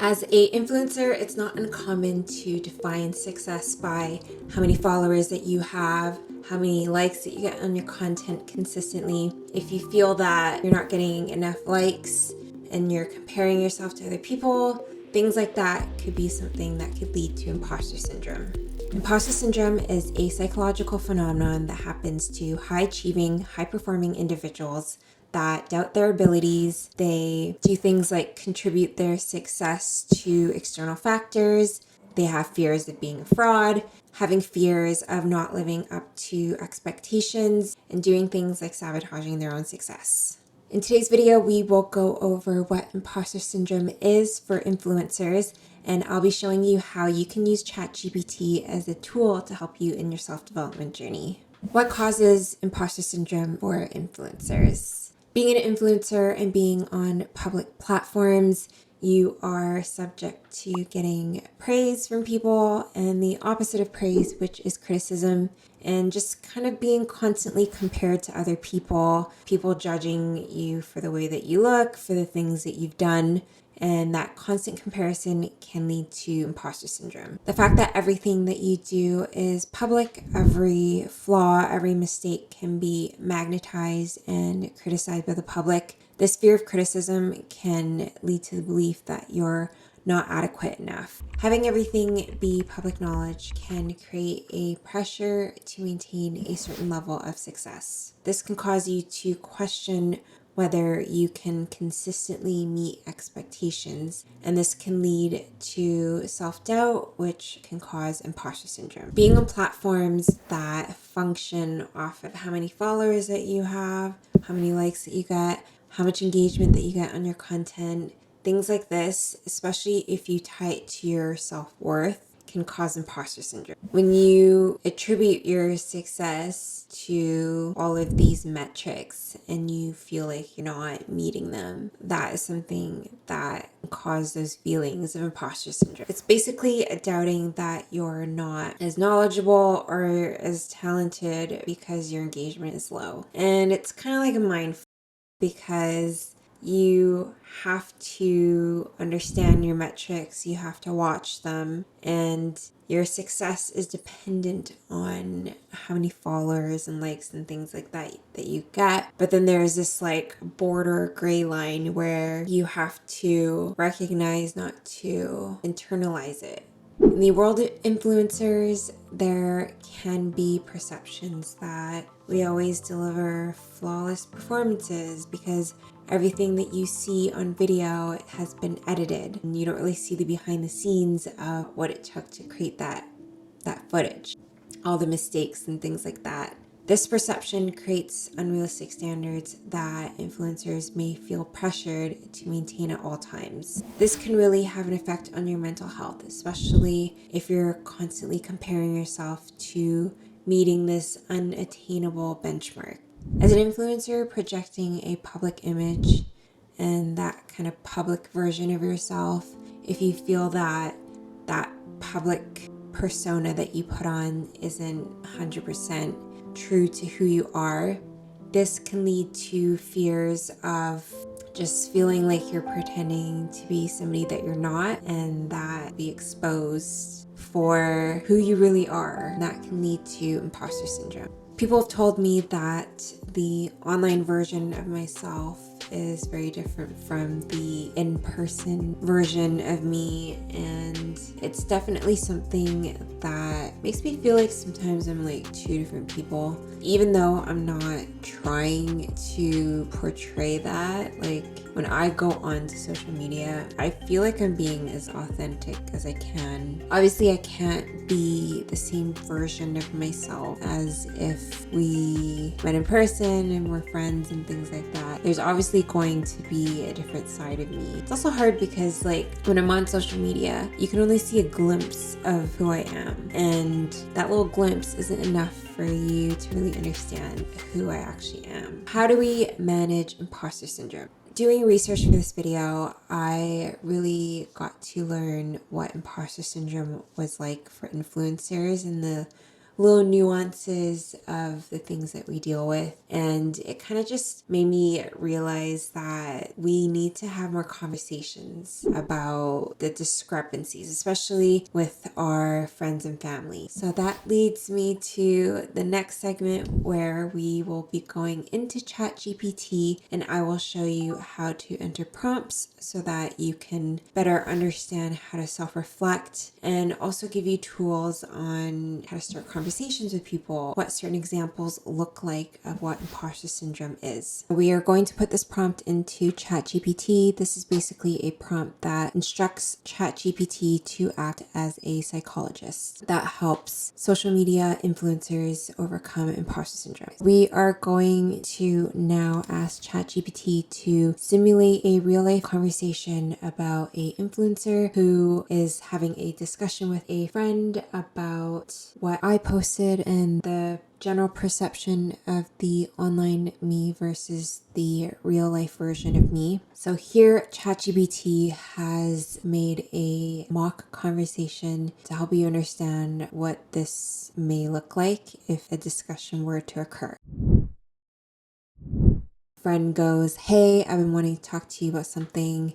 As a influencer, it's not uncommon to define success by how many followers that you have, how many likes that you get on your content consistently. If you feel that you're not getting enough likes and you're comparing yourself to other people, things like that could be something that could lead to imposter syndrome. Imposter syndrome is a psychological phenomenon that happens to high-achieving, high-performing individuals that doubt their abilities. They do things like contribute their success to external factors. They have fears of being a fraud, having fears of not living up to expectations, and doing things like sabotaging their own success. In today's video, we will go over what imposter syndrome is for influencers, and I'll be showing you how you can use ChatGPT as a tool to help you in your self-development journey. What causes imposter syndrome for influencers? Being an influencer and being on public platforms, you are subject to getting praise from people and the opposite of praise, which is criticism, and just kind of being constantly compared to other people, people judging you for the way that you look, for the things that you've done. And that constant comparison can lead to imposter syndrome. The fact that everything that you do is public, every flaw, every mistake can be magnetized and criticized by the public. This fear of criticism can lead to the belief that you're not adequate enough. Having everything be public knowledge can create a pressure to maintain a certain level of success. This can cause you to question whether you can consistently meet expectations, and this can lead to self-doubt, which can cause imposter syndrome. Being on platforms that function off of how many followers that you have, how many likes that you get, how much engagement that you get on your content, things like this, especially if you tie it to your self-worth, can cause imposter syndrome. When you attribute your success to all of these metrics and you feel like you're not meeting them, that is something that causes those feelings of imposter syndrome. It's basically a doubting that you're not as knowledgeable or as talented because your engagement is low. And it's kind of like a mindfuck because you have to understand your metrics, you have to watch them, and your success is dependent on how many followers and likes and things like that you get. But then there's this like border gray line where you have to recognize not to internalize it. In the world of influencers, there can be perceptions that we always deliver flawless performances because everything that you see on video has been edited and you don't really see the behind the scenes of what it took to create that footage, all the mistakes and things like that. This perception creates unrealistic standards that influencers may feel pressured to maintain at all times. This can really have an effect on your mental health, especially if you're constantly comparing yourself to meeting this unattainable benchmark. As an influencer, projecting a public image and that kind of public version of yourself, if you feel that that public persona that you put on isn't 100% true to who you are, this can lead to fears of just feeling like you're pretending to be somebody that you're not and that be exposed for who you really are. That can lead to imposter syndrome. People have told me that the online version of myself is very different from the in-person version of me, and it's definitely something that makes me feel like sometimes I'm like two different people, even though I'm not trying to portray that. Like when I go onto social media, I feel like I'm being as authentic as I can. Obviously, I can't be the same version of myself as if we met in person and we're friends and things like that. There's obviously going to be a different side of me. It's also hard because like when I'm on social media, you can only see a glimpse of who I am, and that little glimpse isn't enough for you to really understand who I actually am. How do we manage imposter syndrome? Doing research for this video, I really got to learn what imposter syndrome was like for influencers and the little nuances of the things that we deal with. And it kind of just made me realize that we need to have more conversations about the discrepancies, especially with our friends and family. So that leads me to the next segment where we will be going into ChatGPT, and I will show you how to enter prompts so that you can better understand how to self-reflect, and also give you tools on how to start conversations with people, what certain examples look like of what imposter syndrome is. We are going to put this prompt into ChatGPT. This is basically a prompt that instructs ChatGPT to act as a psychologist that helps social media influencers overcome imposter syndrome. We are going to now ask ChatGPT to simulate a real life conversation about a influencer who is having a discussion with a friend about what I posted and the general perception of the online me versus the real life version of me. So here ChatGPT has made a mock conversation to help you understand what this may look like if a discussion were to occur. Friend goes, "Hey, I've been wanting to talk to you about something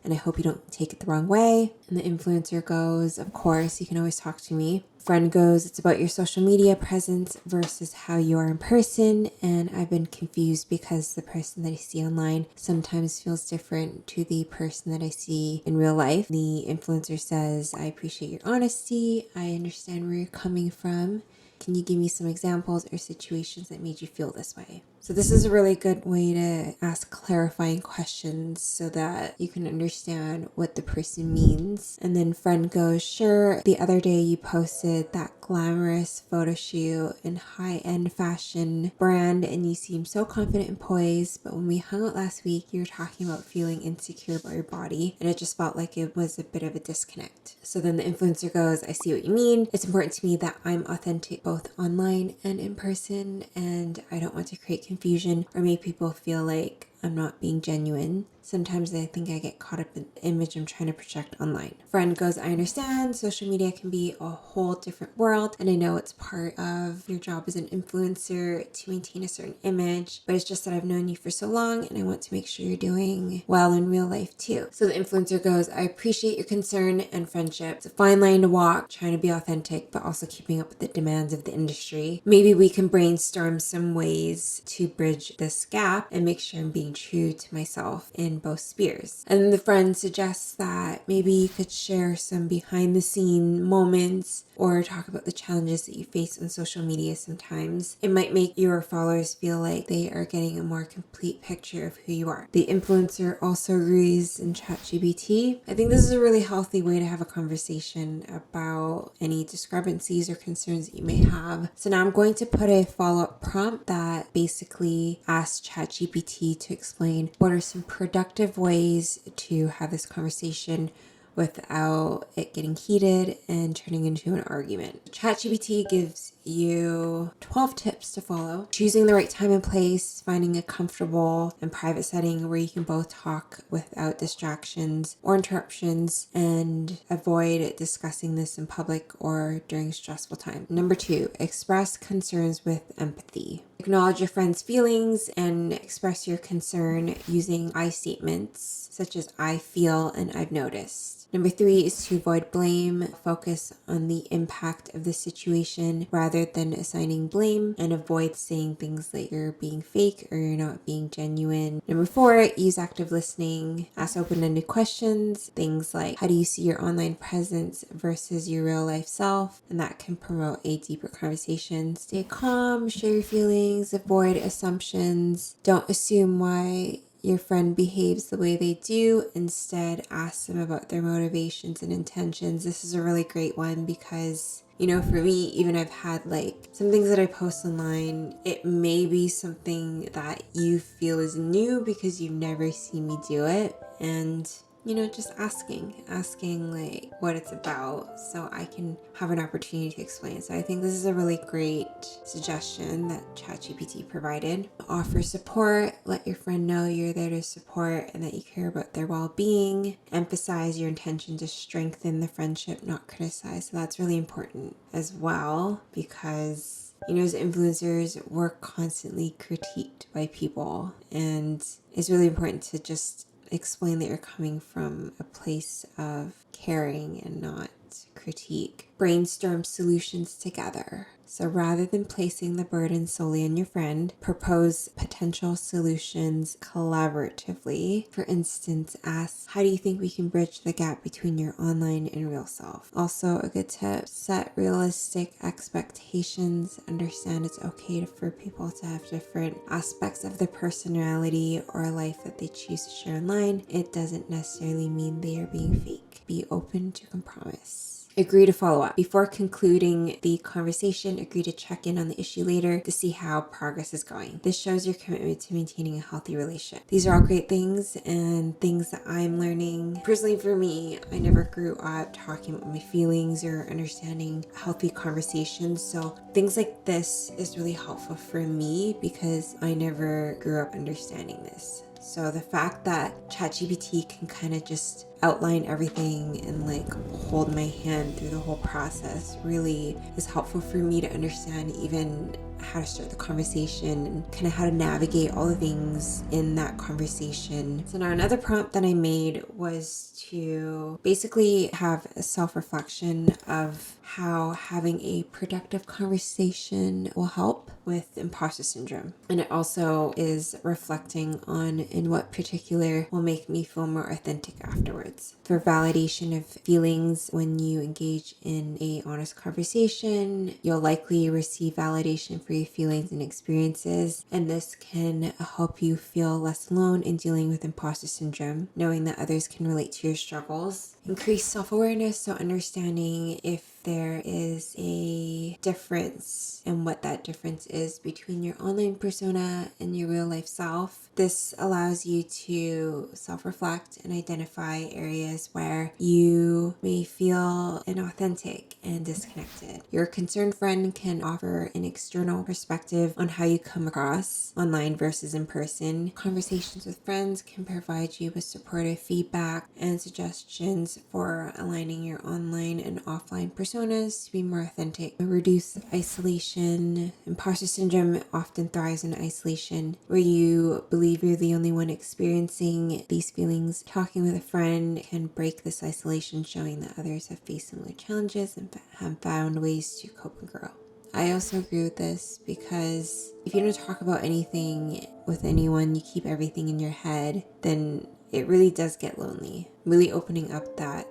and I hope you don't take it the wrong way." And the influencer goes, "Of course, you can always talk to me." Friend goes, "It's about your social media presence versus how you are in person, and I've been confused because the person that I see online sometimes feels different to the person that I see in real life." The influencer says, "I appreciate your honesty. I understand where you're coming from. Can you give me some examples or situations that made you feel this way?" So this is a really good way to ask clarifying questions so that you can understand what the person means. And then friend goes, "Sure, the other day you posted that glamorous photo shoot in high-end fashion brand and you seem so confident and poised, but when we hung out last week, you were talking about feeling insecure about your body and it just felt like it was a bit of a disconnect." So then the influencer goes, "I see what you mean. It's important to me that I'm authentic both online and in person, and I don't want to create confusion or make people feel like I'm not being genuine. Sometimes I think I get caught up in the image I'm trying to project online." Friend goes, "I understand social media can be a whole different world, and I know it's part of your job as an influencer to maintain a certain image, but it's just that I've known you for so long and I want to make sure you're doing well in real life too." So the influencer goes, "I appreciate your concern and friendship. It's a fine line to walk, trying to be authentic, but also keeping up with the demands of the industry. Maybe we can brainstorm some ways to bridge this gap and make sure I'm being true to myself in both spheres." And then the friend suggests that maybe you could share some behind the scene moments or talk about the challenges that you face on social media sometimes. It might make your followers feel like they are getting a more complete picture of who you are. The influencer also agrees in ChatGPT. I think this is a really healthy way to have a conversation about any discrepancies or concerns that you may have. So now I'm going to put a follow-up prompt that basically asks ChatGPT to explain what are some productive ways to have this conversation without it getting heated and turning into an argument. ChatGPT gives you 12 tips to follow: choosing the right time and place, finding a comfortable and private setting where you can both talk without distractions or interruptions, and avoid discussing this in public or during stressful time. Number 2, express concerns with empathy. Acknowledge your friend's feelings and express your concern using I statements such as "I feel" and "I've noticed." Number 3 is to avoid blame. Focus on the impact of the situation rather than assigning blame, and avoid saying things like you're being fake or you're not being genuine. Number 4, use active listening. Ask open-ended questions. Things like, how do you see your online presence versus your real life self? And that can promote a deeper conversation. Stay calm, share your feelings, avoid assumptions. Don't assume why your friend behaves the way they do. Instead, ask them about their motivations and intentions. This is a really great one because, you know, for me, even I've had like some things that I post online, it may be something that you feel is new because you've never seen me do it. And just asking like what it's about so I can have an opportunity to explain. So I think this is a really great suggestion that ChatGPT provided. Offer support, let your friend know you're there to support and that you care about their well-being. Emphasize your intention to strengthen the friendship, not criticize. So that's really important as well, because as influencers, we're constantly critiqued by people, and it's really important to just explain that you're coming from a place of caring and not critique. Brainstorm solutions together. So rather than placing the burden solely on your friend, propose potential solutions collaboratively. For instance, ask, how do you think we can bridge the gap between your online and real self? Also, a good tip, set realistic expectations. Understand it's okay for people to have different aspects of their personality or life that they choose to share online. It doesn't necessarily mean they are being fake. Be open to compromise. Agree to follow up. Before concluding the conversation, agree to check in on the issue later to see how progress is going. This shows your commitment to maintaining a healthy relationship. These are all great things and things that I'm learning. Personally, for me, I never grew up talking about my feelings or understanding healthy conversations. So things like this is really helpful for me because I never grew up understanding this. So the fact that ChatGPT can kind of just outline everything and like hold my hand through the whole process really is helpful for me to understand even how to start the conversation and kind of how to navigate all the things in that conversation. So now another prompt that I made was to basically have a self-reflection of how having a productive conversation will help with imposter syndrome. And it also is reflecting on in what particular will make me feel more authentic afterwards. For validation of feelings, when you engage in a honest conversation, you'll likely receive validation for your feelings and experiences, and this can help you feel less alone in dealing with imposter syndrome, knowing that others can relate to your struggles. Increase self-awareness, so understanding if there is a difference and what that difference is between your online persona and your real life self. This allows you to self-reflect and identify areas where you may feel inauthentic and disconnected. Your concerned friend can offer an external perspective on how you come across online versus in person. Conversations with friends can provide you with supportive feedback and suggestions for aligning your online and offline personas to be more authentic. Reduce isolation. Imposter syndrome often thrives in isolation, where you believe you're the only one experiencing these feelings. Talking with a friend can break this isolation, showing that others have faced similar challenges and have found ways to cope and grow. I also agree with this because if you don't talk about anything with anyone, you keep everything in your head, then it really does get lonely. Really opening up that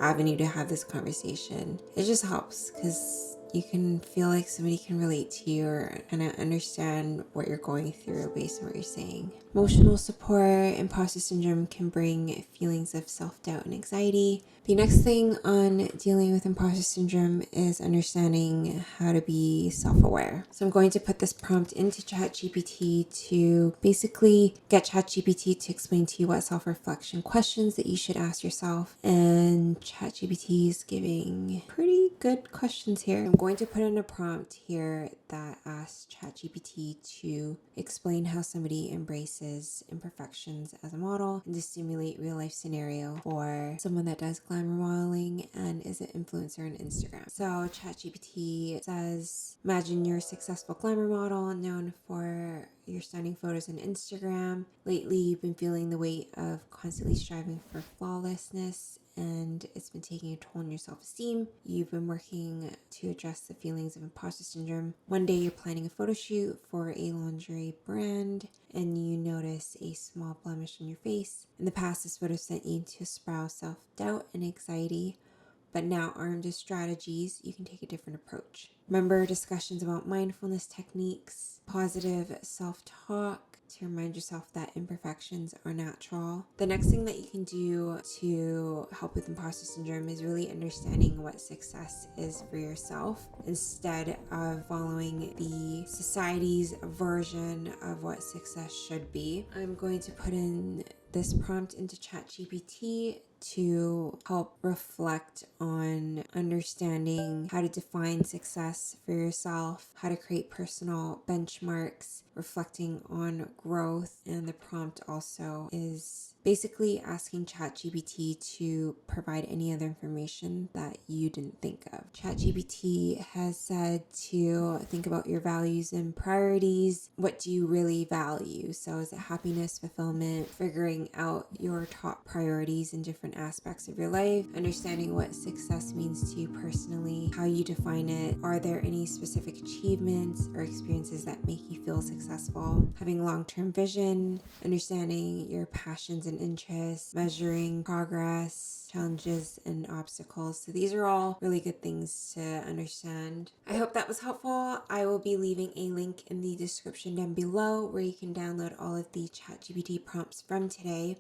avenue to have this conversation, it just helps because you can feel like somebody can relate to you or kind of understand what you're going through based on what you're saying. Emotional support. Imposter syndrome can bring feelings of self-doubt and anxiety. The next thing on dealing with imposter syndrome is understanding how to be self-aware. So I'm going to put this prompt into ChatGPT to basically get ChatGPT to explain to you what self-reflection questions that you should ask yourself. And ChatGPT is giving pretty good questions here. I'm going to put in a prompt here that asks ChatGPT to explain how somebody embraces imperfections as a model and to stimulate real life scenario for someone that does glamour modeling and is an influencer on Instagram. So ChatGPT says, imagine you're a successful glamour model known for your stunning photos on Instagram. Lately, you've been feeling the weight of constantly striving for flawlessness, and it's been taking a toll on your self-esteem. You've been working to address the feelings of imposter syndrome. One day you're planning a photo shoot for a lingerie brand and you notice a small blemish on your face. In the past, this would have sent you to a spiral of self-doubt and anxiety. but now armed with strategies, you can take a different approach. Remember discussions about mindfulness techniques, positive self-talk, to remind yourself that imperfections are natural. The next thing that you can do to help with imposter syndrome is really understanding what success is for yourself instead of following the society's version of what success should be. I'm going to put in this prompt into ChatGPT to help reflect on understanding how to define success for yourself, how to create personal benchmarks, reflecting on growth. And the prompt also is basically asking ChatGPT to provide any other information that you didn't think of. ChatGPT has said to think about your values and priorities. What do you really value? So is it happiness, fulfillment, figuring out your top priorities in different aspects of your life, understanding what success means to you personally, how you define it, are there any specific achievements or experiences that make you feel successful, having long-term vision, understanding your passions and interests, measuring progress, challenges and obstacles. So these are all really good things to understand. I hope that was helpful. I will be leaving a link in the description down below where you can download all of the ChatGPT prompts from today.